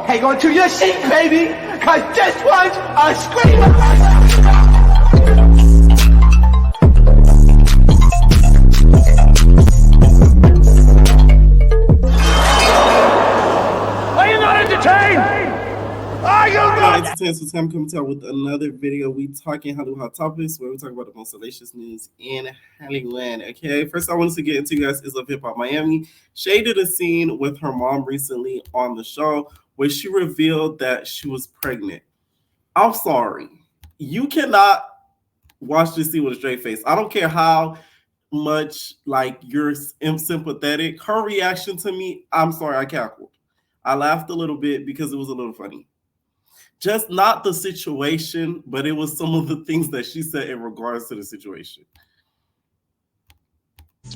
hang on to your seat, baby, cause this one's a screamer. Are you not entertained? Are you not entertained? So time coming out with another video. We talking Hollywood hot topics where we talk about the most salacious news in Hollywood. Okay, first I wanted to get into you guys is of Hip Hop Miami. Shay did a scene with her mom recently on the show where she revealed that she was pregnant. I'm sorry, you cannot watch this scene with a straight face. I don't care how much like you're sympathetic. Her reaction to me, I'm sorry, I cackled. I laughed a little bit because it was a little funny. Just not the situation, but it was some of the things that she said in regards to the situation.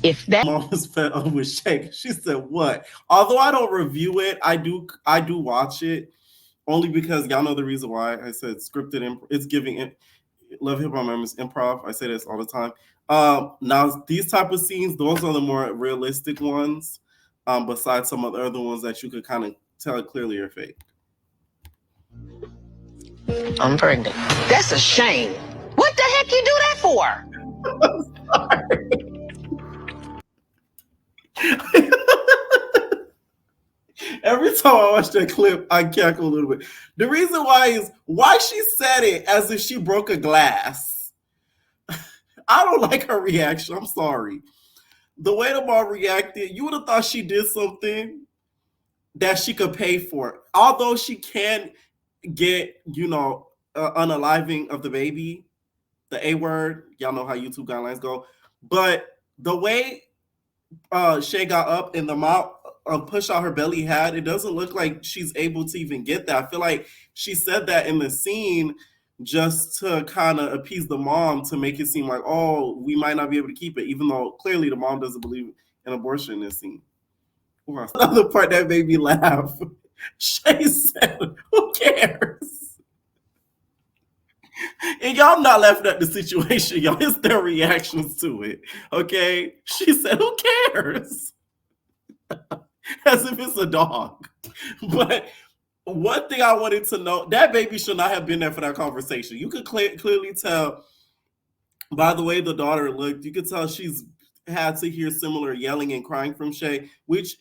If that mom was fed up with Shay, she said, "What?" Although I don't review it, I do watch it only because y'all know the reason why I said scripted. It's giving Love Hip Hop Members improv. I say this all the time. Now these type of scenes, those are the more realistic ones. Besides some of the other ones that you could kind of tell clearly are fake. I'm pregnant. That's a shame. What the heck you do that for? Every time I watch that clip, I cackle a little bit. The reason why is why she said it as if she broke a glass. I don't like her reaction. I'm sorry. The way the mom reacted, you would have thought she did something that she could pay for. Although she can get, unaliving of the baby, the A word. Y'all know how YouTube guidelines go. But the way Shay got up and the mouth push out her belly had, it doesn't look like she's able to even get that. I feel like she said that in the scene just to kind of appease the mom to make it seem like, oh, we might not be able to keep it, even though clearly the mom doesn't believe in abortion in this scene. Another part that made me laugh. Shay said, "Who cares?" And y'all not laughing at the situation, y'all. It's their reactions to it. Okay? She said, "Who cares?" As if it's a dog. But one thing I wanted to know, that baby should not have been there for that conversation. You could clearly tell by the way the daughter looked, you could tell she's had to hear similar yelling and crying from Shay, which,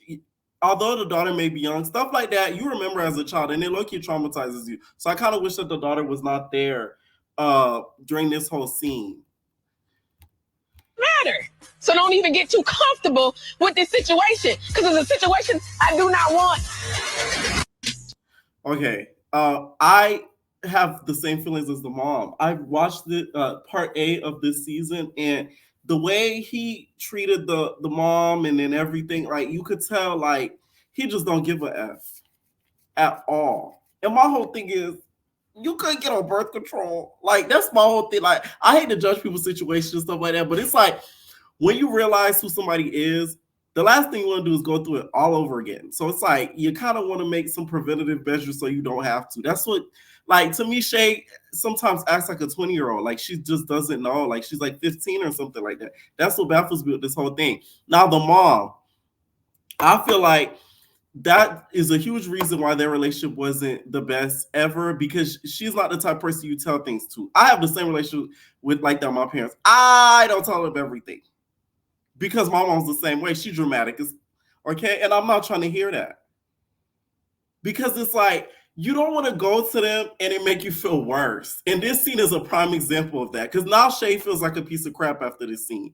although the daughter may be young, stuff like that you remember as a child, and it low-key traumatizes you. So I kind of wish that the daughter was not there during this whole scene. Matter. So don't even get too comfortable with this situation, because it's a situation I do not want. Okay, I have the same feelings as the mom. I watched the part A of this season, and the way he treated the mom and then everything, like you could tell, like he just don't give a F at all. And my whole thing is, you couldn't get on birth control. Like that's my whole thing. Like I hate to judge people's situations and stuff like that, but it's like when you realize who somebody is, the last thing you want to do is go through it all over again. So it's like you kind of want to make some preventative measures so you don't have to. That's what, like, to me, Shay sometimes acts like a 20-year-old. Like she just doesn't know. Like she's like 15 or something like that. That's what baffles me with this whole thing. Now the mom, I feel like that is a huge reason why their relationship wasn't the best ever, because she's not the type of person you tell things to. I have the same relationship with like that with my parents. I don't tell them everything because my mom's the same way. She's dramatic, okay? And I'm not trying to hear that, because it's like you don't want to go to them and it make you feel worse. And this scene is a prime example of that, because now Shay feels like a piece of crap after this scene.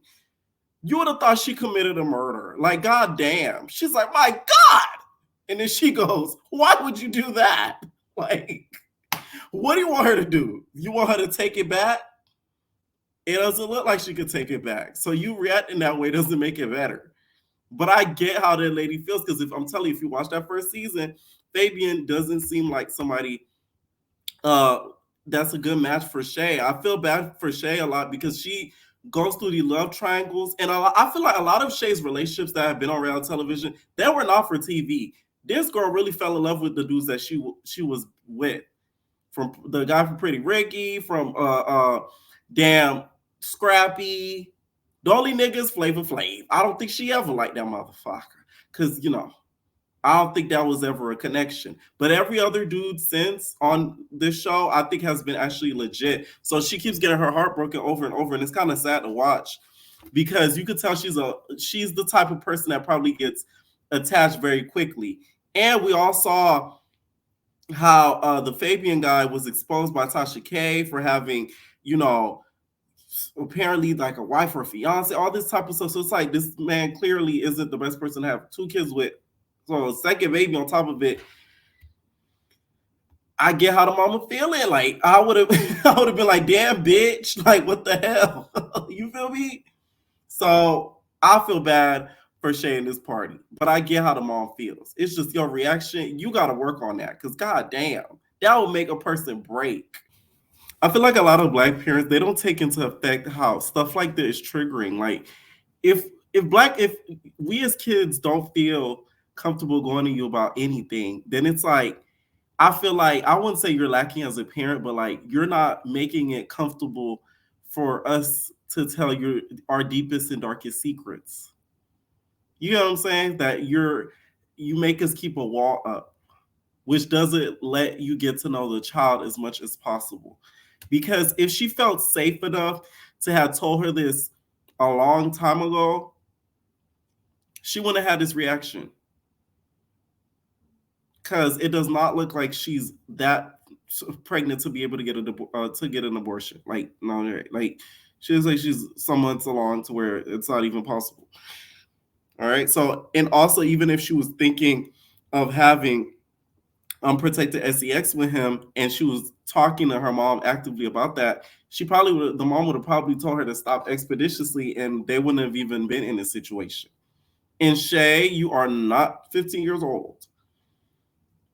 You would have thought she committed a murder. Like, God damn. She's like, my God. And then she goes, why would you do that? Like, what do you want her to do? You want her to take it back? It doesn't look like she could take it back. So you reacting that way doesn't make it better. But I get how that lady feels, because if I'm telling you, if you watch that first season, Fabian doesn't seem like somebody that's a good match for Shay. I feel bad for Shay a lot because she goes through the love triangles. And I feel like a lot of Shay's relationships that have been on reality television, they were not for TV. This girl really fell in love with the dudes that she was with. From the guy from Pretty Ricky, from damn Scrappy. The only nigga is Flavor Flav. I don't think she ever liked that motherfucker. Because, I don't think that was ever a connection. But every other dude since on this show, I think has been actually legit. So she keeps getting her heart broken over and over, and it's kind of sad to watch because you could tell she's the type of person that probably gets attached very quickly. And we all saw how the Fabian guy was exposed by Tasha K for having, apparently like a wife or a fiance, all this type of stuff. So it's like this man clearly isn't the best person to have 2 kids with. So second baby on top of it. I get how the mama feeling. Like I would have been like, damn bitch, like what the hell? You feel me? So I feel bad for Shay in this party, but I get how the mom feels. It's just your reaction. You got to work on that because god damn, that will make a person break. I feel like a lot of Black parents, they don't take into effect how stuff like this is triggering. Like if we as kids don't feel comfortable going to you about anything, then it's like I feel like I wouldn't say you're lacking as a parent, but like you're not making it comfortable for us to tell our deepest and darkest secrets. You know what I'm saying? That you make us keep a wall up, which doesn't let you get to know the child as much as possible. Because if she felt safe enough to have told her this a long time ago, she wouldn't have had this reaction. Because it does not look like she's that pregnant to be able to get an abortion. Like no, like she looks like she's some months along to where it's not even possible. All right. So and also even if she was thinking of having unprotected sex with him, and she was talking to her mom actively about that, the mom would have probably told her to stop expeditiously, and they wouldn't have even been in this situation. And Shay, you are not 15 years old.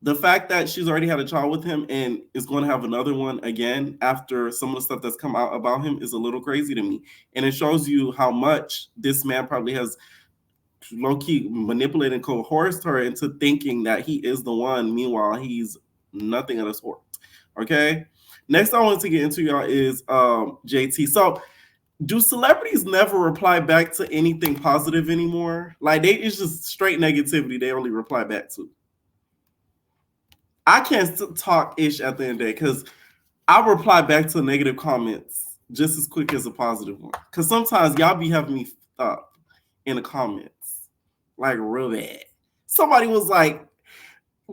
The fact that she's already had a child with him and is going to have another one again after some of the stuff that's come out about him is a little crazy to me. And it shows you how much this man probably has low-key manipulated and coerced her into thinking that he is the one. Meanwhile, he's nothing of the sort. Okay? Next I wanted to get into, y'all, is JT. So do celebrities never reply back to anything positive anymore? Like it's just straight negativity they only reply back to. I can't talk ish at the end of the day because I reply back to negative comments just as quick as a positive one. Because sometimes y'all be having me up in the comments, like real bad. Somebody was like,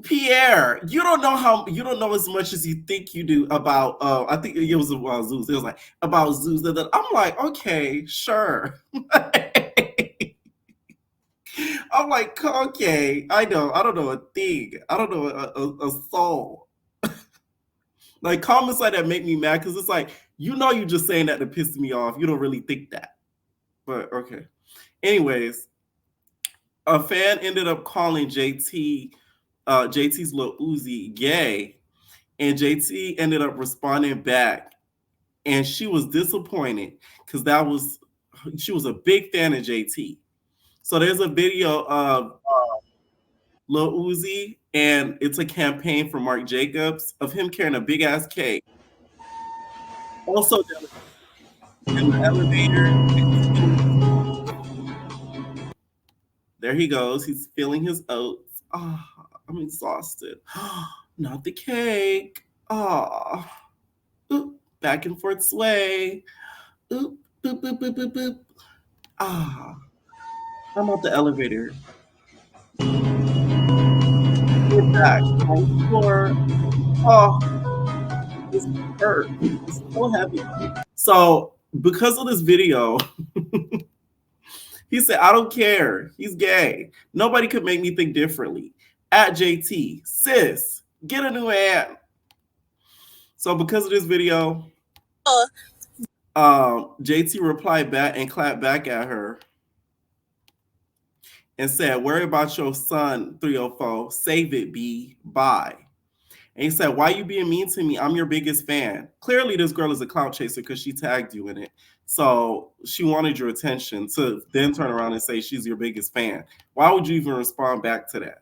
Pierre, you don't know as much as you think you do about I think it was about Zeus. It was like about Zeus. I'm like, okay, sure. I'm like, okay, I don't know a thing. I don't know a soul. Like comments like that make me mad because it's like, you're just saying that to piss me off. You don't really think that. But okay. Anyways, a fan ended up calling JT's Lil Uzi gay, and JT ended up responding back, and she was disappointed because she was a big fan of JT. So there's a video of Lil Uzi, and it's a campaign for Marc Jacobs of him carrying a big ass cake. Also, in the elevator, there he goes. He's filling his oats. Oh, I'm exhausted. Not the cake. Oh, oop, back and forth sway. Oop, boop, boop, boop, boop, boop. Ah, I'm out the elevator. Get back on the floor. Oh, this hurt. It's so heavy. So, because of this video, he said, I don't care. He's gay. Nobody could make me think differently. At JT, sis, get a new ad. So, because of this video, JT replied back and clapped back at her and said, worry about your son, 304. Save it, B. Bye. And he said, why you being mean to me? I'm your biggest fan. Clearly, this girl is a clout chaser because she tagged you in it. So she wanted your attention to then turn around and say she's your biggest fan. Why would you even respond back to that?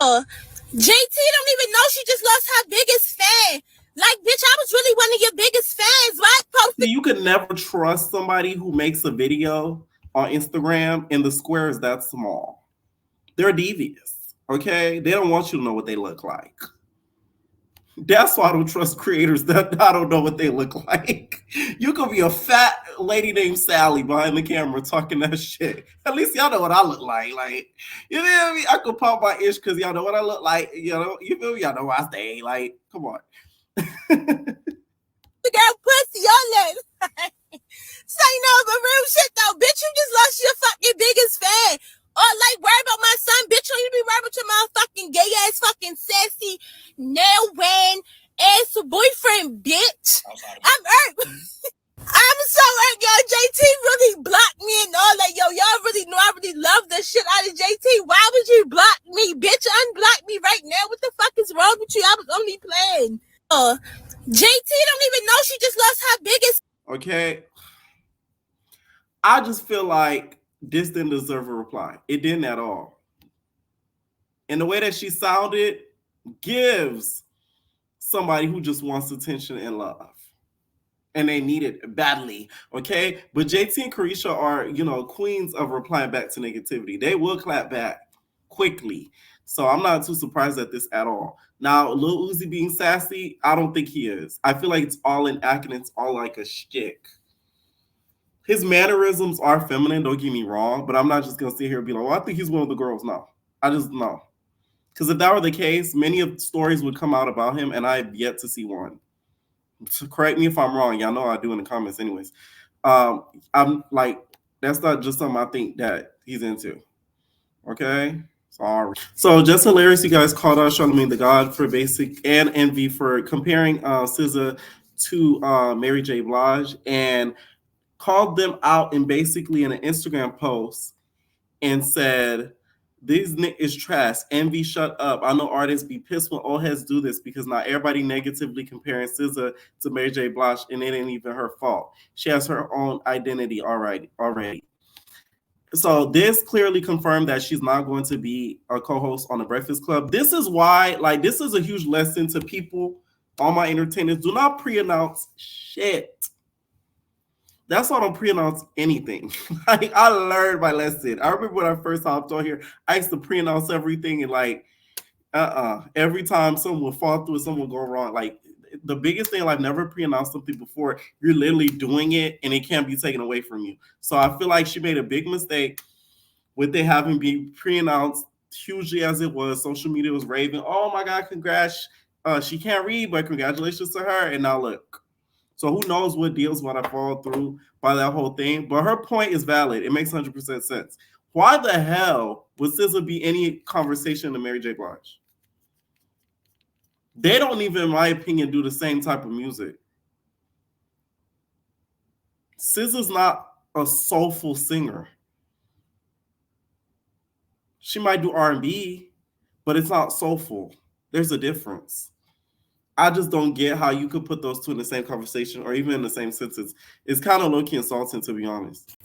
JT don't even know she just lost her biggest fan. Like, bitch, I was really one of your biggest fans, right? You could never trust somebody who makes a video on Instagram and the square is that small. They're devious. Okay? They don't want you to know what they look like. That's why I don't trust creators that I don't know what they look like. You could be a fat lady named Sally behind the camera talking that shit. At least y'all know what I look like. Like, you feel me? I could pop my ish because y'all know what I look like. You know, you feel me? Y'all know where I stay. Like, come on. You got pussy on that. Say no, but real shit though, bitch. You just lost your fucking biggest fan. Or like worry about my son, bitch. You need to be worried about your motherfucking gay ass, fucking sassy, nail wearing ass boyfriend, bitch. I'm hurt. I'm so hurt, y'all. JT really blocked me and all that. Yo, y'all really know I really love the shit out of JT. Why would you block me, bitch? Unblock me right now. What the fuck is wrong with you? I was only playing. JT don't even know she just lost her biggest. Okay. I just feel like this didn't deserve a reply. It didn't at all. And the way that she sounded gives somebody who just wants attention and love. And they need it badly, okay? But JT and Carisha are, you know, queens of replying back to negativity. They will clap back quickly. So I'm not too surprised at this at all. Now, Lil Uzi being sassy, I don't think he is. I feel like it's all an act and it's all like a shtick. His mannerisms are feminine, don't get me wrong, but I'm not just going to sit here and be like, well, I think he's one of the girls. No, I just know. Because if that were the case, many of the stories would come out about him, and I have yet to see one. So correct me if I'm wrong. Y'all know I do in the comments anyways. I'm like, that's not just something I think that he's into. Okay? Sorry. So just hilarious, you guys called out Charlamagne the God for basic and Envy for comparing SZA to Mary J. Blige and called them out in basically in an Instagram post and said, "This is trash. Envy, shut up. I know artists be pissed when old heads do this because not everybody negatively comparing SZA to Mary J. Blige, and it ain't even her fault. She has her own identity already. So this clearly confirmed that she's not going to be a co-host on the Breakfast Club. This is why, like, this is a huge lesson to people, all my entertainers. Do not pre-announce shit. That's why I don't pre-announce anything. Like, I learned my lesson. I remember when I first hopped on here, I used to pre-announce everything and like, every time someone would fall through, someone would go wrong. Like, the biggest thing, I've never pre-announced something before. You're literally doing it and it can't be taken away from you. So I feel like she made a big mistake with it having been pre-announced hugely as it was. Social media was raving, oh my God, congrats. She can't read, but congratulations to her. And now look. So who knows what deals might have fallen through by that whole thing. But her point is valid. It makes 100% sense. Why the hell would SZA be any conversation to Mary J. Blige? They don't even, in my opinion, do the same type of music. SZA's not a soulful singer. She might do R&B, but it's not soulful. There's a difference. I just don't get how you could put those two in the same conversation or even in the same sentence. It's kind of low-key insulting, to be honest.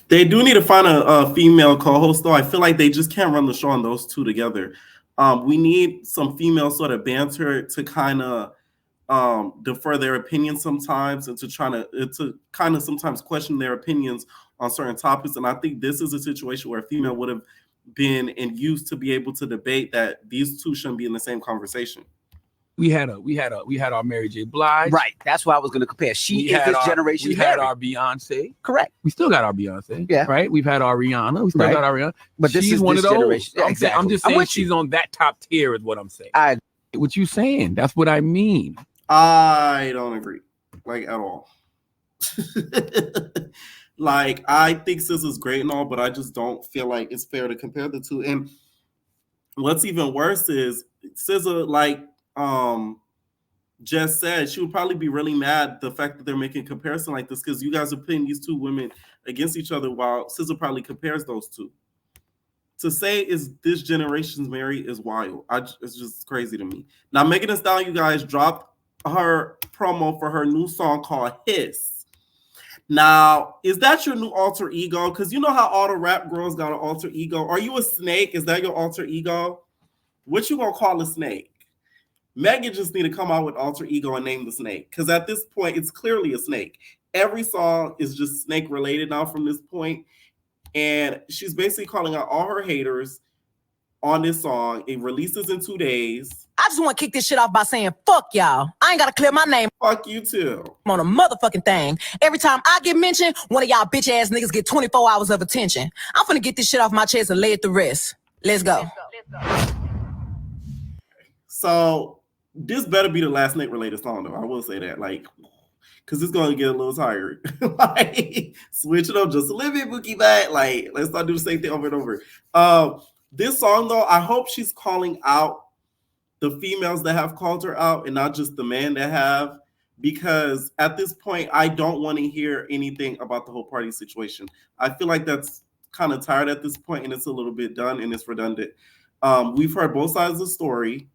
They do need to find a female co-host, though. I feel like they just can't run the show on those two together. We need some female sort of banter to kind of defer their opinions sometimes and to kind of sometimes question their opinions on certain topics. And I think this is a situation where a female would have been and used to be able to debate that these two shouldn't be in the same conversation. We had our Mary J. Blige. Right. That's why I was going to compare. She is this generation's We had our Beyonce. Correct. We still got our Beyonce. Yeah. Right. We've had our Rihanna. We still got our Rihanna. But this she's is one this of those. generation. Yeah, exactly. I'm just saying she's on that top tier is what I'm saying. What you saying? That's what I mean. I don't agree, like, at all. Like, I think SZA's great and all, but I just don't feel like it's fair to compare the two. And what's even worse is SZA, like Jess said, she would probably be really mad the fact that they're making a comparison like this because you guys are putting these two women against each other while SZA probably compares those two. To say is this generation's Mary is wild. It's just crazy to me. Now, Megan Thee Stallion, you guys dropped her promo for her new song called Hiss. Now, is that your new alter ego? Because you know how all the rap girls got an alter ego. Are you a snake? Is that your alter ego? What you gonna call a snake? Megan just need to come out with alter ego and name the snake. Because at this point, it's clearly a snake. Every song is just snake related now from this point. And she's basically calling out all her haters on this song. It releases in 2 days. I just want to kick this shit off by saying, fuck y'all. I ain't got to clear my name. Fuck you too. On a motherfucking thing. Every time I get mentioned, one of y'all bitch ass niggas get 24 hours of attention. I'm finna get this shit off my chest and lay it to rest. Let's go. So this better be the last Nick related song though. I will say that, like, because it's gonna get a little tired. Like, switch it up just a little bit, Bookie back. Like, let's not do the same thing over and over. This song though, I hope she's calling out the females that have called her out and not just the men that have, because at this point, I don't want to hear anything about the whole party situation. I feel like that's kind of tired at this point and it's a little bit done and it's redundant. We've heard both sides of the story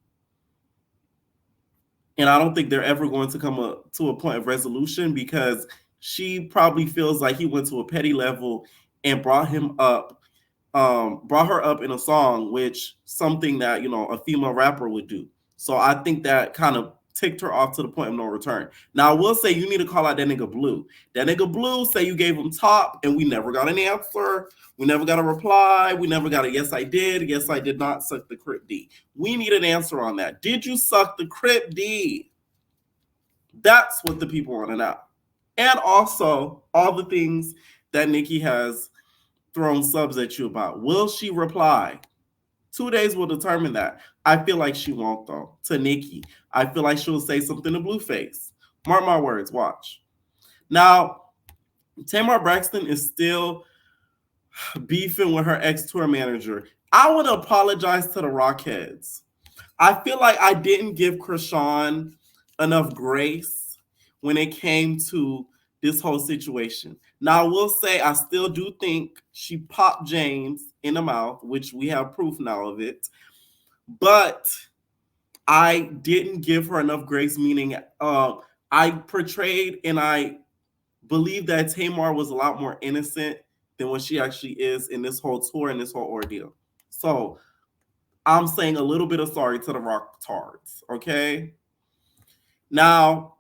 and I don't think they're ever going to come to a point of resolution because she probably feels like he went to a petty level and brought her up in a song, which something that, you know, a female rapper would do. So I think that kind of ticked her off to the point of no return. Now, I will say you need to call out that nigga Blue. That nigga Blue say you gave him top and we never got an answer. We never got a reply. We never got a yes, I did. Yes, I did not suck the Crip D. We need an answer on that. Did you suck the Crip D? That's what the people want to know. And also all the things that Nicki has thrown subs at you about. Will she reply? 2 days will determine that. I feel like she won't though. To Nicki, I feel like she'll say something to Blueface. Mark my words, watch. Now, Tamar Braxton is still beefing with her ex-tour manager. I would apologize to the Rockheads. I feel like I didn't give Krishan enough grace when it came to this whole situation. Now, I will say I still do think she popped James in the mouth, which we have proof now of it. But I didn't give her enough grace, meaning I portrayed and I believe that Tamar was a lot more innocent than what she actually is in this whole tour and this whole ordeal. So I'm saying a little bit of sorry to the Rocktards, okay? Now,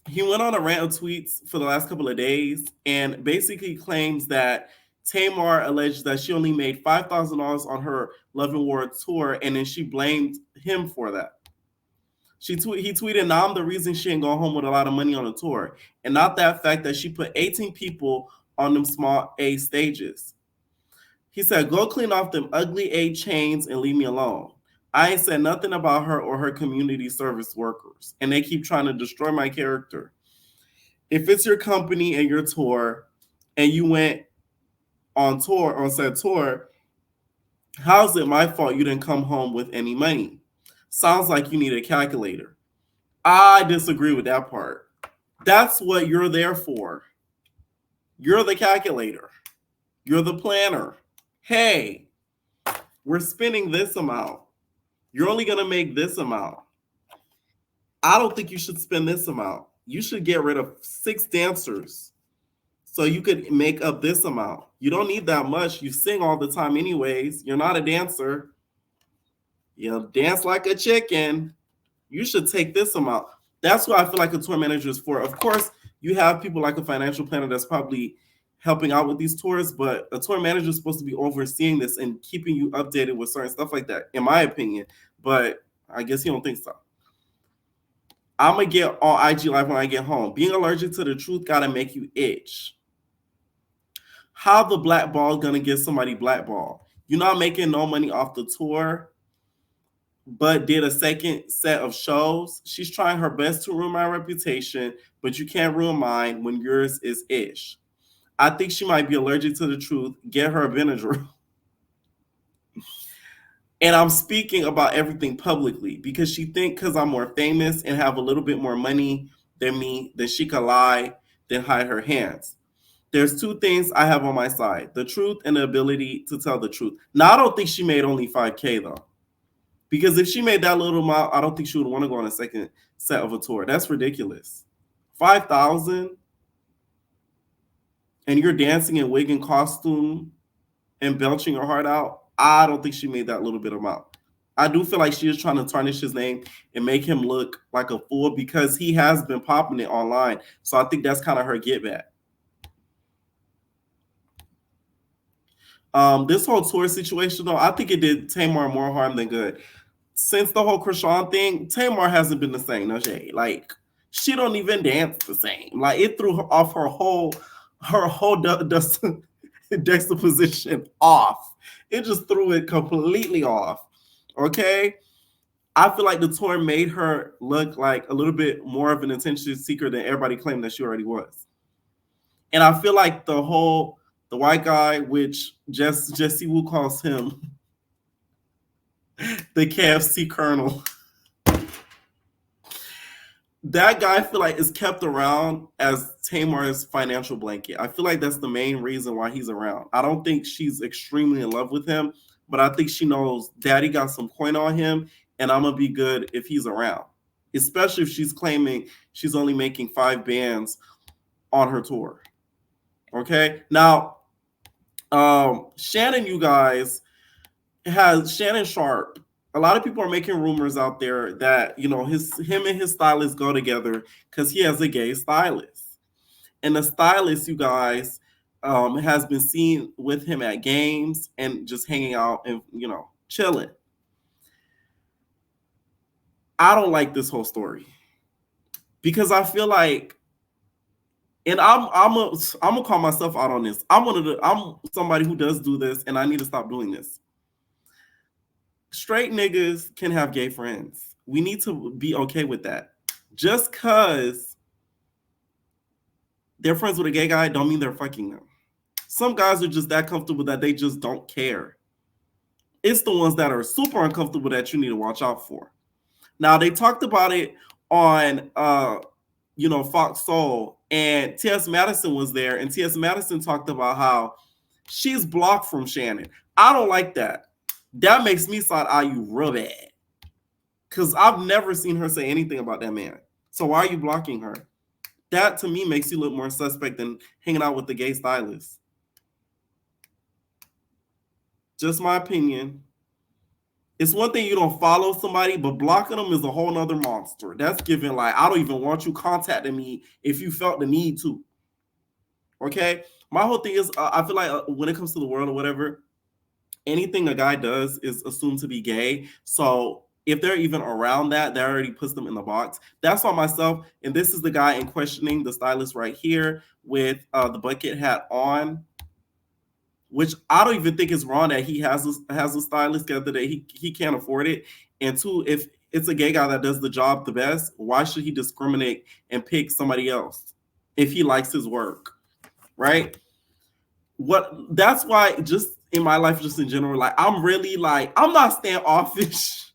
he went on a rant of tweets for the last couple of days and basically claims that Tamar alleged that she only made $5,000 on her Love and War tour, and then she blamed him for that. He tweeted, "Now I'm the reason she ain't going home with a lot of money on the tour, and not that fact that she put 18 people on them small A stages." He said, "Go clean off them ugly A chains and leave me alone. I ain't said nothing about her or her community service workers, and they keep trying to destroy my character. If it's your company and your tour, and you went on said tour, how's it my fault you didn't come home with any money? Sounds like you need a calculator." I disagree with that part. That's what you're there for. You're the calculator. You're the planner. Hey, we're spending this amount. You're only going to make this amount. I don't think you should spend this amount. You should get rid of 6 dancers so you could make up this amount. You don't need that much. You sing all the time anyways. You're not a dancer. You dance like a chicken. You should take this amount. That's what I feel like a tour manager is for. Of course, you have people like a financial planner that's probably helping out with these tours, but a tour manager is supposed to be overseeing this and keeping you updated with certain stuff like that, in my opinion. But I guess you don't think so. I'm going to get on IG Live when I get home. Being allergic to the truth got to make you itch. How the blackball going to get somebody blackball? You're not making no money off the tour, but did a second set of shows. She's trying her best to ruin my reputation, but you can't ruin mine when yours is ish. I think she might be allergic to the truth. Get her a Benadryl. And I'm speaking about everything publicly because she thinks because I'm more famous and have a little bit more money than me, that she could lie, then hide her hands. There's 2 things I have on my side: the truth and the ability to tell the truth. Now, I don't think she made only $5,000 though. Because if she made that little amount, I don't think she would want to go on a second set of a tour. That's ridiculous. $5,000 and you're dancing in wig and costume and belching your heart out. I don't think she made that little bit amount. I do feel like she is trying to tarnish his name and make him look like a fool because he has been popping it online. So I think that's kind of her get back. This whole tour situation, though, I think it did Tamar more harm than good. Since the whole Krishan thing, Tamar hasn't been the same. No shade. Like, she don't even dance the same. Like, it threw her off her whole juxtaposition off. It just threw it completely off. Okay? I feel like the tour made her look like a little bit more of an attention seeker than everybody claimed that she already was. And I feel like the white guy, which Jesse Wu calls him the KFC Colonel, that guy I feel like is kept around as Tamar's financial blanket. I feel like that's the main reason why he's around. I don't think she's extremely in love with him, but I think she knows Daddy got some coin on him, and I'm going to be good if he's around, especially if she's claiming she's only making 5 bands on her tour. Okay? Now, Shannon, you guys, has Shannon Sharpe. A lot of people are making rumors out there that, him and his stylist go together because he has a gay stylist. And the stylist, you guys, has been seen with him at games and just hanging out and, chilling. I don't like this whole story because I feel like, and I'm gonna call myself out on this. I'm somebody who does do this, and I need to stop doing this. Straight niggas can have gay friends. We need to be okay with that. Just because they're friends with a gay guy don't mean they're fucking them. Some guys are just that comfortable that they just don't care. It's the ones that are super uncomfortable that you need to watch out for. Now, they talked about it on, Fox Soul, and T.S. Madison was there, and T.S. Madison talked about how she's blocked from Shannon. I don't like that. That makes me side-eye you real bad. Because I've never seen her say anything about that man. So why are you blocking her? That, to me, makes you look more suspect than hanging out with the gay stylist. Just my opinion. It's one thing you don't follow somebody, but blocking them is a whole nother monster. That's giving, like, I don't even want you contacting me if you felt the need to. Okay? My whole thing is, I feel like when it comes to the world or whatever, anything a guy does is assumed to be gay. So if they're even around that already puts them in the box. That's why myself, and this is the guy in questioning, the stylist right here with the bucket hat on, which I don't even think is wrong that he has a stylist the other day. He can't afford it. And two, if it's a gay guy that does the job the best, why should he discriminate and pick somebody else if he likes his work, right? That's why just in my life, just in general, like I'm not standoffish,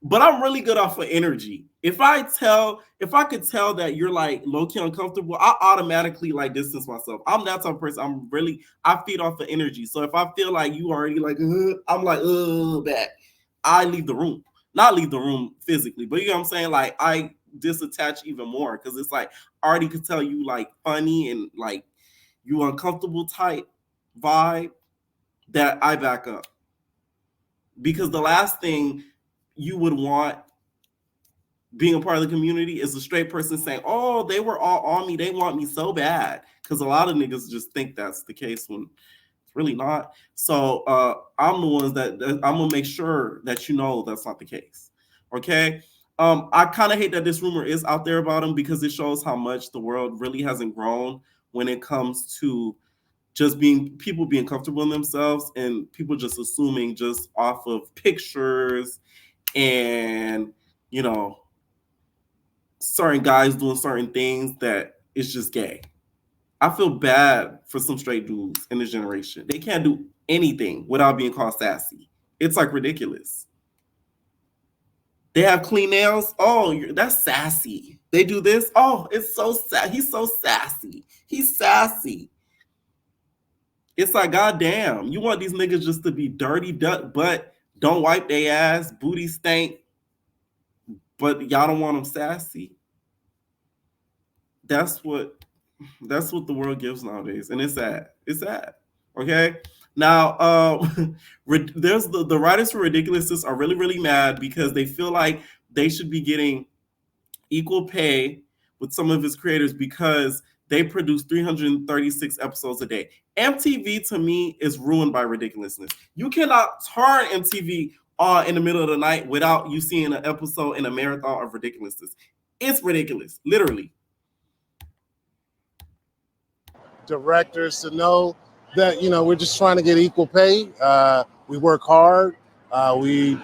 but I'm really good off of energy. If I could tell that you're like low-key uncomfortable, I automatically like distance myself. I'm that type of person. I feed off of energy. So if I feel like you already like, I'm like, back. I leave the room. Not leave the room physically, but you know what I'm saying? Like I disattach even more because it's like I already could tell you like funny and like you uncomfortable type vibe that I back up. Because the last thing you would want being a part of the community is a straight person saying, oh, they were all on me. They want me so bad. Because a lot of niggas just think that's the case when it's really not. So I'm the ones that I'm going to make sure that you know that's not the case. Okay? I kind of hate that this rumor is out there about him because it shows how much the world really hasn't grown when it comes to just people being comfortable in themselves and people just assuming just off of pictures and, certain guys doing certain things that it's just gay. I feel bad for some straight dudes in this generation. They can't do anything without being called sassy. It's like ridiculous. They have clean nails. Oh, that's sassy. They do this. Oh, it's so sad. He's so sassy. He's sassy. It's like, goddamn, you want these niggas just to be dirty, but don't wipe their ass, booty stank, but y'all don't want them sassy. That's what the world gives nowadays, and it's sad. It's sad. Okay. Now, there's the writers for Ridiculousness are really, really mad because they feel like they should be getting equal pay with some of his creators because they produce 336 episodes a day. MTV to me is ruined by ridiculousness. You cannot turn MTV on in the middle of the night without you seeing an episode in a marathon of ridiculousness. It's ridiculous, literally. Directors to know that, you know, we're just trying to get equal pay. We work hard. We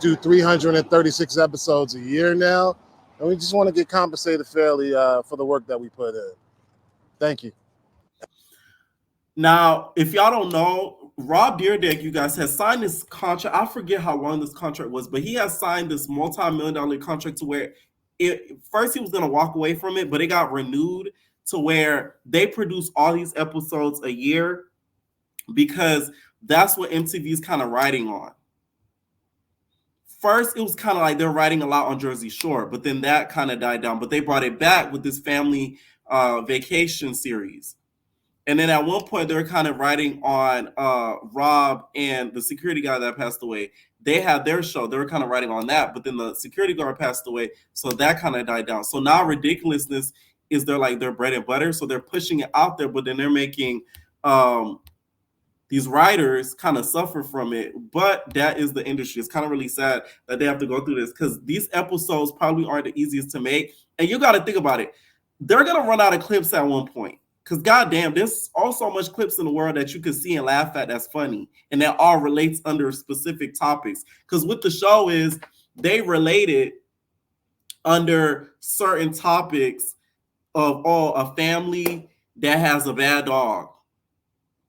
do 336 episodes a year now, and we just want to get compensated fairly for the work that we put in. Thank you. Now, if y'all don't know, Rob Dyrdek, you guys, has signed this contract. I forget how long this contract was, but he has signed this multi-million-dollar contract to where first he was going to walk away from it, but it got renewed to where they produce all these episodes a year because that's what MTV is kind of riding on. First, it was kind of like they're writing a lot on Jersey Shore, but then that kind of died down. But they brought it back with this family vacation series. And then at one point, they were kind of writing on Rob and the security guy that passed away. They had their show. They were kind of writing on that. But then the security guard passed away. So that kind of died down. So now ridiculousness is their bread and butter. So they're pushing it out there, but then they're making these writers kind of suffer from it. But that is the industry. It's kind of really sad that they have to go through this because these episodes probably aren't the easiest to make. And you got to think about it. They're going to run out of clips at one point. Because goddamn, there's also much clips in the world that you can see and laugh at that's funny. And that all relates under specific topics. Because what the show is, they related under certain topics of a family that has a bad dog.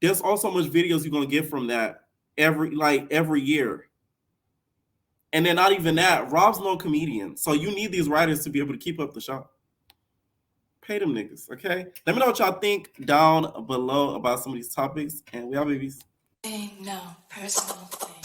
There's also much videos you're going to get from that every year. And then not even that, Rob's no comedian. So you need these writers to be able to keep up the show. Pay them niggas, okay? Let me know what y'all think down below about some of these topics. And we are babies. No personal thing.